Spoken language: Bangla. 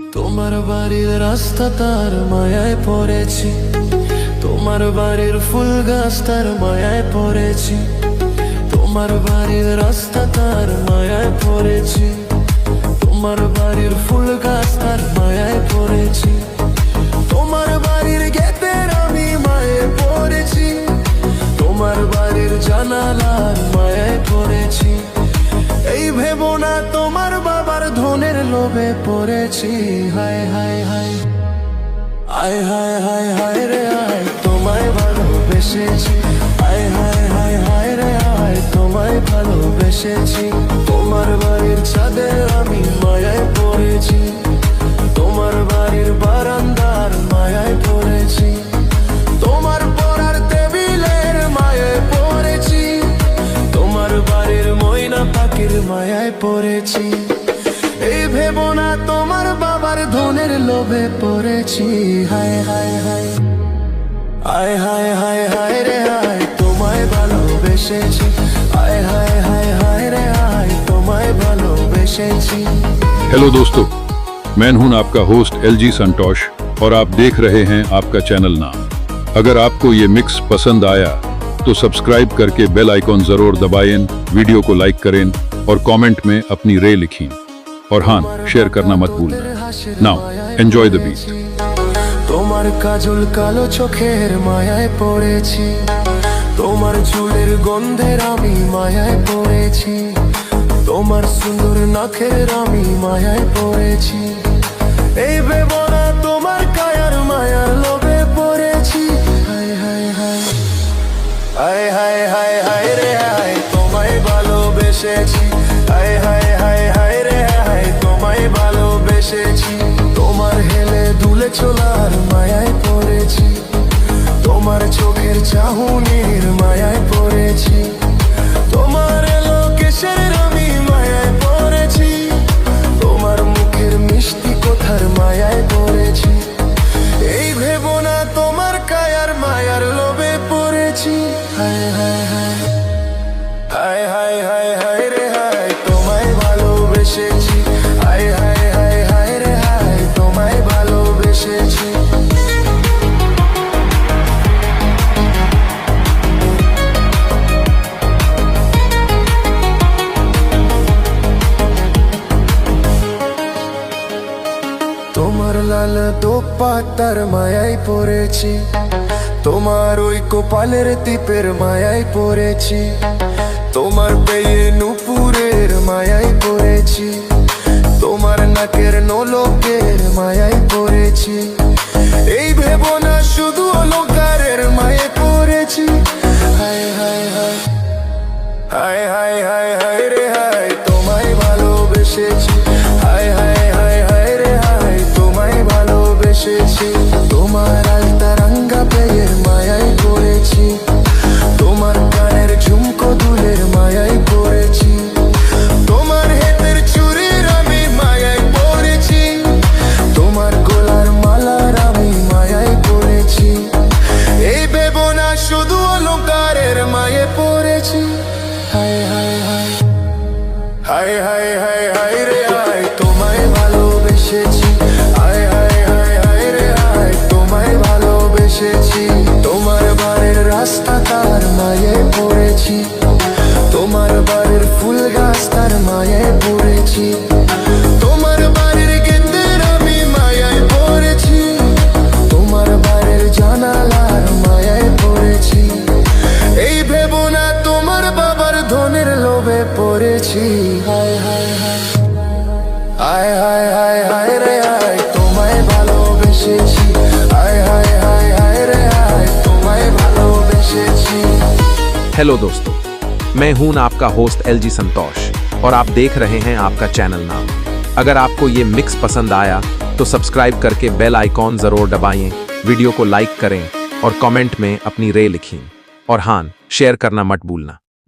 তোমার বাড়ির রাস্তা তার মায়ায় পড়েছি, তোমার বাড়ির ফুল গাছ তার মায়ায় পড়েছি, তোমার বাড়ির রাস্তা তার মায়ায় পড়েছি, তোমার বাড়ির ফুল গাছ তার মায়ায় পড়েছি, তোমার বাড়ির গেটের আমি মায়ে পড়েছি, তোমার বাড়ির জানালার মায়ায় পড়েছি। এই ভেবো না তোমার বাবার ধনের লোভে পড়েছি। হায় হায় হায় আয় হায় হায় হায় রে আয়, তোমায় ভালোবেসেছি। আয় হায় হায় হায় রে আয়, তোমায় ভালোবেসেছি। তোমার বাড়ির ছাদে আমি মায়ায় পড়েছি, তোমার বাড়ির বারান্দার মায়ায় পড়েছি, তোমার পড়ার টেবিলের মায়ায় পড়েছি, তোমার বাড়ির ময়না পাখির মায়ায় পড়েছি। এই ভেবো না তোমার বাবার ধনের লোভে পড়েছি। হায় হায় হায় আয় হায় হায় হায় রে আয়, তোমায় ভালোবেসেছি। আয় হায় হায় হায় রে আয়, তোমায় ভালোবেসেছি। हेलो दोस्तों, मैं हूं आपका होस्ट LG संतोष और आप देख रहे हैं आपका चैनल नाम। अगर आपको ये मिक्स पसंद आया तो सब्सक्राइब करके बेल आइकॉन जरूर दबाएं, वीडियो को लाइक करें और कमेंट में अपनी राय लिखें और हाँ, शेयर करना मत भूलना। Now enjoy the beat. তোমার কাজল কালো চোখের মায়ায় পড়েছি, তোমার চুলের গন্ধের আমি মায়ায় পড়েছি, তোমার সুন্দর নাকের আমি মায়ায় পড়েছি। এই ভেবো না তোমার কায়ার মায়ার লোভে পড়েছি। হায় হায় হায় হায় হায় হায় হায় রে হায়, তোমায় ভালোবেসেছি। হায় হায় হায় হায় রে হায়, তোমায় ভালোবেসেছি। তোমার হেলে দুলে চলার মায়ায় পড়েছি, তোমার চোখের চাহনির মায়ায় পড়েছি, তোমার লোকেশের আমি মায়ায় পড়েছি, তোমার মুখের মিষ্টি কথার মায়ায় পড়েছি। এই ভেবো না তোমার কায়ার মায়ার লোভে পড়েছি। হায় হায় হায় হায় হায় হায় হায় রে হায়, তোমায় ভালোবেসেছি। হায় হায় হায় হায় রে হায়, তোমায় ভালোবেসেছি। তোমার লাল দোপাত্তার মায়ায় পড়েছি, তোমার ওই কপালের টিপের মায়ায় পড়েছি, তোমার পেয়ে নুপুরের মায়ায় পড়েছি, তোমার নাকের নোলকের মায়ায় পড়েছি। এই ভেবো না শুধু অলঙ্কারের মায়ে পড়েছি। হায় হায় হায় হায় হায় হায় হায় রে হায়, তোমায় ভালোবেসেছি। হায় হায় হায় হায় রে হায়, তোমায় ভালোবেসেছি। তোমার আলতা রাঙ্গা পেয়ের মায়ায় পড়েছি, তোমার কানের ঝুমকো দুলের মায়ায় পড়েছি, তোমার হাতের চুড়ির আমি মায়ায় পড়েছি, তোমার গলার মালার আমি মায়ায় পড়েছি। এই ভেবো না শুধু অলঙ্কারের মায়ে পড়েছি। হায় হায় হায় হায় হায় হায় হায় রে হায়, তোমায় ভালোবেসেছি। হায় হায় হায় হায় রে হায়, তোমায় ভালোবেসেছি। তোমার বাড়ির রাস্তা তার মায়ে পড়েছি, তোমার বাড়ির ফুল গাছ তার মায়ে পড়েছি, তোমার বাড়ির গেটের আমি মায়ায় পড়েছি, তোমার বাড়ির জানালার মায়ায় পড়েছি। এই ভেবো না তোমার বাবার ধনের লোভে পড়েছি। হায় হায় হায় হায় হায় হায় হায় রে হায়, তোমায় ভালোবেসেছি। হায় হায় হায় হায় রে হায়, তোমায় ভালোবেসেছি। हेलो दोस्तों, मैं हूं आपका होस्ट LG संतोष और आप देख रहे हैं आपका चैनल नाम। अगर आपको ये मिक्स पसंद आया तो सब्सक्राइब करके बेल आइकॉन जरूर दबाएं, वीडियो को लाइक करें और कमेंट में अपनी राय लिखें और हाँ, शेयर करना मत भूलना।